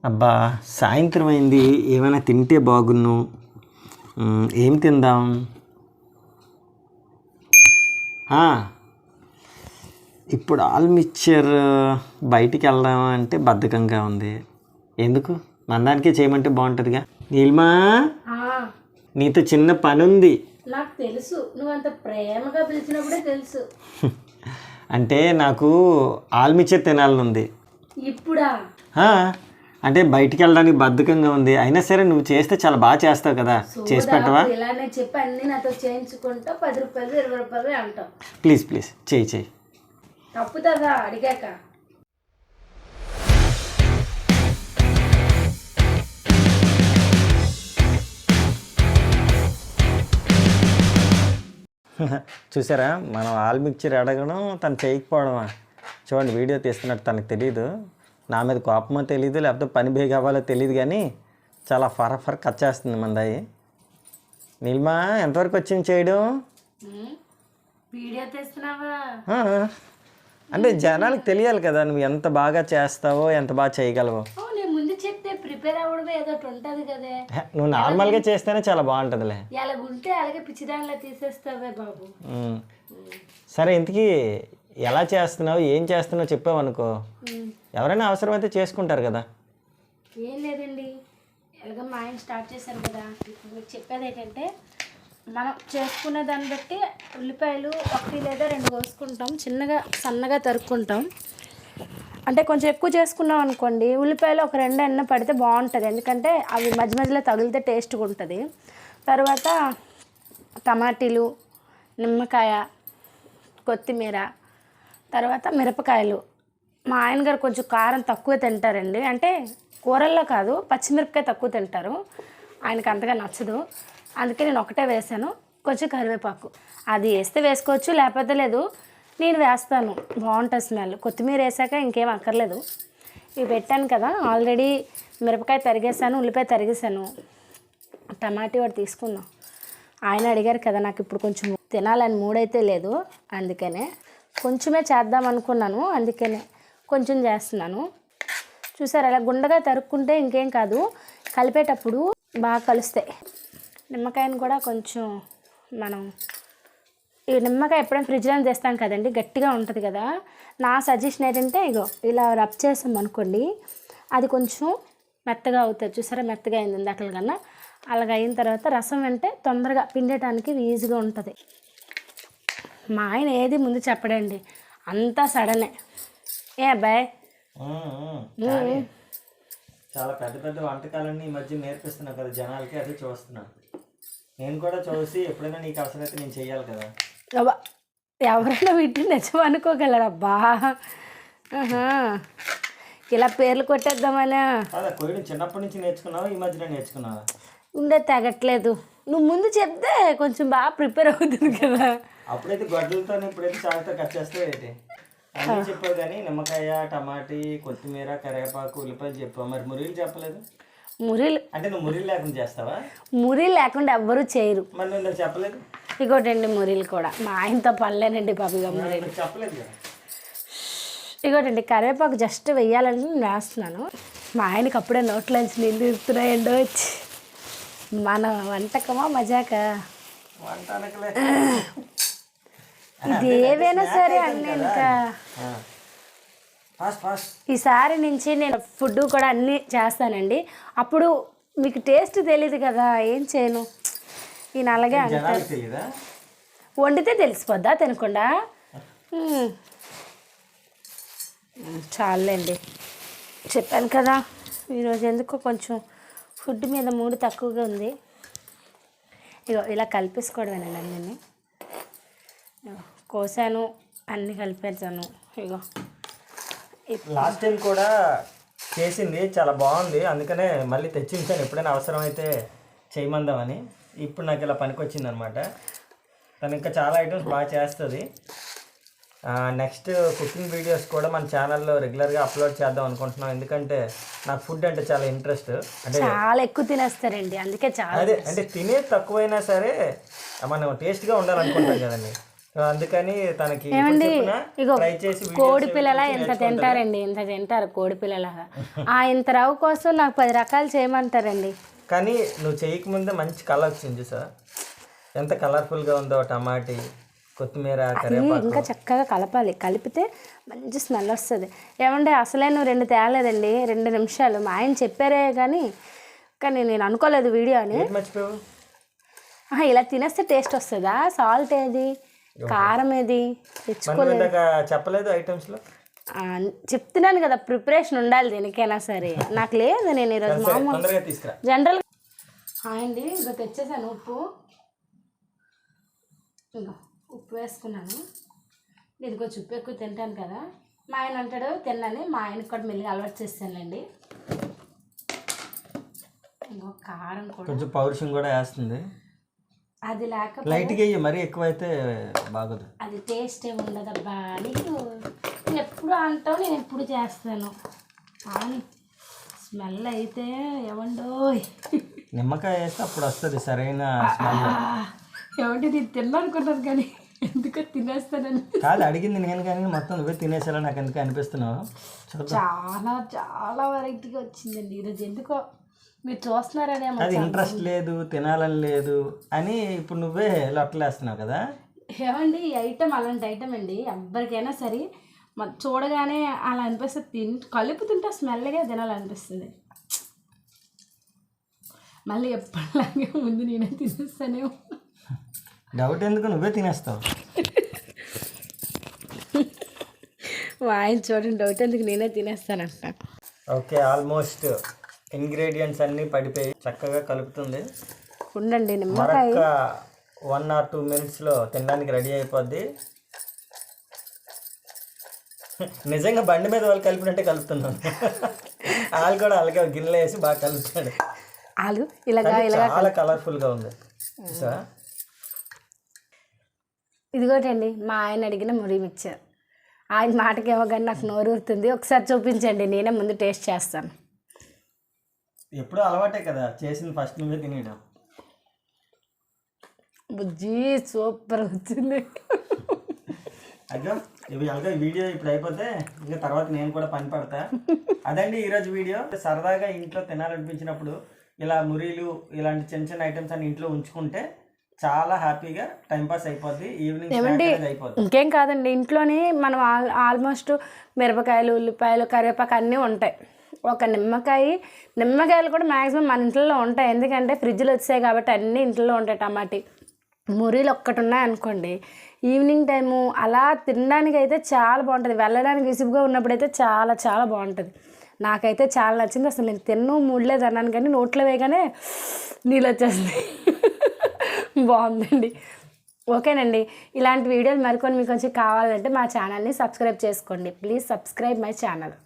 అబ్బా సాయంత్రం అయింది, ఏమైనా తింటే బాగున్ను. ఏం తిందాం? ఆ, ఇప్పుడు ఆల్ మిక్చర్ బయటికి వెళ్దాం అంటే బద్ధకంగా ఉంది. ఎందుకు మందానికే చేయమంటే బాగుంటుందిగా. నీలిమా, నీతో చిన్న పని ఉంది. నాకు తెలుసు, నువ్వు అంత ప్రేమగా పిలిచినప్పుడే తెలుసు. అంటే నాకు ఆల్ మిక్చర్ తినాలని ఉంది. ఇప్పుడా? అంటే బయటికి వెళ్ళడానికి బద్ధకంగా ఉంది. అయినా సరే నువ్వు చేస్తే చాలా బాగా చేస్తావు కదా, చేసి పెట్టవా? ఇలానే చెప్పి అన్ని నాతో చేయించుకుంటా. 10 రూపాయలు 20 రూపాయలు అంటావు. ప్లీజ్ ప్లీజ్ చేయి. తప్పుతుందా అడిగాక? చూసారా, మనం ఆల్ మిక్చర్ అడగడం తను చేయకపోవడమా? చూడండి, వీడియో తీస్తున్నట్టు తనకు తెలియదు. నా మీద కోపమో తెలియదు, లేకపోతే పని బేగ అవ్వాలో తెలియదు, కానీ చాలా ఫర్ కట్ చేస్తుంది మందాయి. నీలిమా, ఎంతవరకు వచ్చింది చేయడం? వీడియో తీస్తున్నావా? అంటే జనాలకు తెలియాలి కదా నువ్వు ఎంత బాగా చేస్తావో, ఎంత బాగా చేయగలవో. ముందు చెప్తే ప్రిపేర్ అవ్వడమే ఏదో ఉంటుంది కదే. నువ్వు నార్మల్గా చేస్తేనే చాలా బాగుంటుందిలే. ఎలాగుంటే అలాగే పిచ్చిదానిలా తీసేస్తావే బాబు. సరే, ఇంతకీ ఎలా చేస్తున్నావు, ఏం చేస్తున్నావు చెప్పావు అనుకో, ఎవరైనా అవసరమైతే చేసుకుంటారు కదా. ఏం లేదండి, ఎలాగ మా ఆయన స్టార్ట్ చేశారు కదా. ఇప్పుడు మీకు చెప్పేది ఏంటంటే, మనం చేసుకునే దాన్ని బట్టి ఉల్లిపాయలు 1 లేదా 2 కోసుకుంటాం, చిన్నగా సన్నగా తరుక్కుంటాం. అంటే కొంచెం ఎక్కువ చేసుకున్నాం అనుకోండి, ఉల్లిపాయలు ఒక 2 ఎన్న పడితే బాగుంటుంది, ఎందుకంటే అవి మధ్య మధ్యలో తగిలితే టేస్ట్గా ఉంటుంది. తర్వాత టమాటీలు, నిమ్మకాయ, కొత్తిమీర, తర్వాత మిరపకాయలు. మా ఆయన గారు కొంచెం కారం తక్కువ తింటారండి, అంటే కూరల్లో కాదు, పచ్చిమిరపకాయ తక్కువ తింటారు, ఆయనకు అంతగా నచ్చదు. అందుకే నేను ఒకటే వేసాను. కొంచెం కరివేపాకు అది వేస్తే వేసుకోవచ్చు, లేకపోతే లేదు. నేను వేస్తాను, బాగుంటుంది స్మెల్. కొత్తిమీర వేసాక ఇంకేం అక్కర్లేదు. ఇవి పెట్టాను కదా, ఆల్రెడీ మిరపకాయ తరిగేసాను, ఉల్లిపాయ తరిగేసాను, టమాటీ వాడు తీసుకుందాం. ఆయన అడిగారు కదా, నాకు ఇప్పుడు కొంచెం తినాలని మూడైతే లేదు, అందుకనే కొంచెమే చేద్దాం అనుకున్నాను, అందుకనే కొంచెం చేస్తున్నాను. చూసారు, అలా గుండగా తరుక్కుంటే ఇంకేం కాదు, కలిపేటప్పుడు బాగా కలుస్తాయి. నిమ్మకాయను కూడా కొంచెం మనం ఈ నిమ్మకాయ ఎప్పుడైనా ఫ్రిడ్జ్లో తెస్తాం కదండి, గట్టిగా ఉంటుంది కదా. నా సజెషన్ ఏంటంటే, ఇగో ఇలా రబ్ చేసాం అనుకోండి, అది కొంచెం మెత్తగా అవుతుంది. చూసారా, మెత్తగా అయింది ఇందాకల కన్నా. అలాగ అయిన తర్వాత రసం అంటే తొందరగా పిండటానికి ఈజీగా ఉంటుంది. మా ఆయన ఏది ముందు చెప్పడండి, అంతా సడనే. ఏ అబ్బాయి, చాలా పెద్ద పెద్ద వంటకాలన్నీ ఈ మధ్య నేర్పిస్తున్నావు కదా జనాలకి, అదే చూస్తున్నాను. నేను కూడా చూసి ఎప్పుడైనా నీకు అవసరమైతే నేను చెయ్యాలి కదా. ఎవరైనా వీటిని నిజం అనుకోగలరబ్బా. ఇలా పేర్లు కొట్టేద్దామనా? కొయ్యడం చిన్నప్పటి నుంచి నేర్చుకున్నావా, ఈ మధ్యలో నేర్చుకున్నావా? ఉండే తగ్గట్లేదు. నువ్వు ముందు చెప్తే కొంచెం బాగా ప్రిపేర్ అవుతుంది కదా. అప్పుడైతే గడ్డలతో, ఇప్పుడైతే చాకుతో కట్ చేస్తావు ఏంటి? అన్నీ చెప్పావు, కానీ నిమ్మకాయ, టమాటీ, కొత్తిమీర, కరివేపాకు, ఉల్లిపాయలు చెప్పావు, మరి మురీలు చెప్పలేదు. మురీలు అంటే నువ్వు మురీలు లేకుండా చేస్తావా? మురీలు లేకుండా ఎవ్వరూ చేయరు. మరి నువ్వు చెప్పలేదు. ఇగోటండి మురీలు కూడా మా ఆయనతో పనిలేనండి బాబుగా. మురీలు చెప్పలేదు కదా. ఇగోటండి కరివేపాకు జస్ట్ వెయ్యాలని నేను వేస్తున్నాను. మా ఆయనకి అప్పుడే నోట్లోంచి నీళ్ళు తీస్తున్నాయండి. వచ్చి మన వంటకమా మజాక, ఇది ఏవైనా సరే అన్నీ. ఇంకా ఈసారి నుంచి నేను ఫుడ్ కూడా అన్నీ చేస్తానండి. అప్పుడు మీకు టేస్ట్ తెలియదు కదా, ఏం చేయను. ఈయన అలాగే అంటారు, వండితే తెలిసిపోద్దా తినకుండా. చాలండి, చెప్పాను కదా ఈరోజు ఎందుకో కొంచెం ఫుడ్ మీద మూడు తక్కువగా ఉంది. ఇగో ఇలా కలిపేసుకోవడమేనండి, అన్నీ కోసాను, అన్నీ కలిపేసాను. ఇగో లాస్ట్ టైం కూడా చేసింది చాలా బాగుంది, అందుకనే మళ్ళీ తెచ్చించాను ఎప్పుడైనా అవసరమైతే చేయమందామని. ఇప్పుడు నాకు ఇలా పనికొచ్చింది అనమాట. తను ఇంకా చాలా ఐటమ్స్ బాగా చేస్తుంది. నెక్స్ట్ కుకింగ్ వీడియోస్ కూడా మన ఛానల్లో రెగ్యులర్గా అప్లోడ్ చేద్దాం అనుకుంటున్నాం, ఎందుకంటే నాకు ఫుడ్ అంటే చాలా ఇంట్రెస్ట్. అంటే చాలా ఎక్కువ తినేస్తారండి, అందుకే చాలా. అదే అంటే తినే తక్కువైనా సరే మనం టేస్ట్గా ఉండాలనుకుంటాం కదండి. అందుకని తనకి ఏమండి ఇగో ట్రై చేసి కోడి పిల్లల ఎంత తింటారండి, ఎంత తింటారు కోడి పిల్లల. ఇంత రవ్వ కోసం నాకు 10 రకాలు చేయమంటారండి. కానీ నువ్వు చేయకముందే మంచి కలర్ వచ్చింది సార్, ఎంత కలర్ఫుల్గా ఉందో. టమాటీ, కొత్తిమీర, కరివేపాకు ఇంకా చక్కగా కలపాలి, కలిపితే మంచి స్మెల్ వస్తుంది. ఏమంటే అసలే నువ్వు 2 తేలేదండి, 2 నిమిషాలు. మా ఆయన చెప్పారే కానీ నేను అనుకోలేదు వీడియో అని. మర్చిపోయావు? ఇలా తినేస్తే టేస్ట్ వస్తుందా? సాల్ట్ ఏది, కారం ఏది తెచ్చుకోలేదు. చెప్పలేదు ఐటమ్స్లో. చెప్తున్నాను కదా, ప్రిపరేషన్ ఉండాలి దేనికైనా సరే. నాకు లేదు, నేను ఈరోజు మామూలు జనరల్. అండి ఇంకా తెచ్చేసాను ఉప్పు, ఇంకా ఉప్పు వేసుకున్నాను. నేను కొంచెం ఉప్పు ఎక్కువ తింటాను కదా, మా ఆయన అంటాడు తిన్నాను, మా ఆయనకి కూడా మెల్లిగా అలవాటు చేస్తానులేండి. ఇంకో కారం కూడా, కొంచెం పౌరుషం కూడా వేస్తుంది. అది లేకపోతే లైట్గా మరీ ఎక్కువ అయితే బాగోదు, అది టేస్ట్ ఏమి ఉండదబ్బా. నీకు నేను ఎప్పుడు అంటావు, నేను ఎప్పుడు చేస్తాను కానీ స్మెల్ అయితే ఏమండో. నిమ్మకాయ వేస్తే అప్పుడు వస్తుంది సరైన స్మెల్. ఏమంటే నేను తిన్నానుకున్నాను కానీ ఎందుకో తినేస్తానని కాదు అడిగింది నేను, కానీ మొత్తం నువ్వే తినేసేలా నాకు ఎందుకు అనిపిస్తున్నావు. చాలా చాలా వెరైటీగా వచ్చిందండి ఈరోజు. ఎందుకో మీరు చూస్తున్నారనేమో, అది ఇంట్రెస్ట్ లేదు, తినాలని లేదు అని ఇప్పుడు నువ్వే లొట్టలేస్తున్నావు కదా. ఏమండి ఈ ఐటమ్ అలాంటి ఐటమ్ అండి, ఎవరికైనా సరే చూడగానే అలా అనిపిస్తుంది. కలుపుతుంటే స్మెల్గా తినాలనిపిస్తుంది. మళ్ళీ ఎప్పటిలాగే ముందు నేనే తినేస్తానేమో. డౌట్ ఎందుకు, నువ్వే తినేస్తావు. ఆయన చూడండి, డౌట్ ఎందుకు, నేనే తినేస్తానంట. ఓకే, ఆల్మోస్ట్ ఇంగ్రీడియంట్స్ అన్నీ పడిపోయి చక్కగా కలుపుతుంది. ఉండండి, మరొక 1 or 2 minutesలో తినడానికి రెడీ అయిపోద్ది. నిజంగా బండి మీద వాళ్ళు కలిపినట్టే కలుపుతున్నాను. వాళ్ళు కూడా అలాగే గిన్నెలో వేసి బాగా కలుపుతాడు. వాళ్ళు ఇలాగా చాలా కలర్ఫుల్గా ఉంది సార్. ఇదిగోటండి మా ఆయన అడిగిన మురి మిక్చర్. ఆయన మాటకేమో కానీ నాకు నోరు ఊరుతుంది. ఒకసారి చూపించండి, నేనే ముందు టేస్ట్ చేస్తాను. ఎప్పుడూ అలవాటే కదా, చేసింది ఫస్ట్ నువ్వే తినేయడం. బుజ్జి సూపర్ వచ్చింది. అయ్యో ఇవి అలాగే వీడియో ఇప్పుడు అయిపోతే ఇంకా తర్వాత నేను కూడా పని పడతా. అదండి ఈరోజు వీడియో. సరదాగా ఇంట్లో తినాలనిపించినప్పుడు ఇలా మురీలు ఇలాంటి చిన్న చిన్న ఐటమ్స్ అన్ని ఇంట్లో ఉంచుకుంటే చాలా హ్యాపీగా టైంపాస్ అయిపోద్ది. ఈవినింగ్ అయిపోద్ది. ఇంకేం కాదండి, ఇంట్లోనే మనం ఆల్మోస్ట్ మిరపకాయలు, ఉల్లిపాయలు, కరివేపాకు అన్నీ ఉంటాయి. ఒక నిమ్మకాయలు కూడా మ్యాక్సిమం మన ఇంట్లో ఉంటాయి, ఎందుకంటే ఫ్రిడ్జ్లో వచ్చాయి కాబట్టి అన్నీ ఇంట్లో ఉంటాయి. టమాటీ మురీలు ఒక్కటి ఉన్నాయనుకోండి, ఈవినింగ్ టైము అలా తినడానికి అయితే చాలా బాగుంటుంది. వెళ్ళడానికి విసుగుగా ఉన్నప్పుడైతే చాలా చాలా బాగుంటుంది. నాకైతే చాలా నచ్చింది. అసలు నేను తిన్ను మూడలేదు అన్నాను కానీ నోట్లో వేయగానే నీళ్ళు వచ్చేస్తుంది. బాగుందండి. ఓకేనండి, ఇలాంటి వీడియోలు మరికొని మీకు కొంచెం కావాలంటే మా ఛానల్ని సబ్స్క్రైబ్ చేసుకోండి. Please subscribe my channel.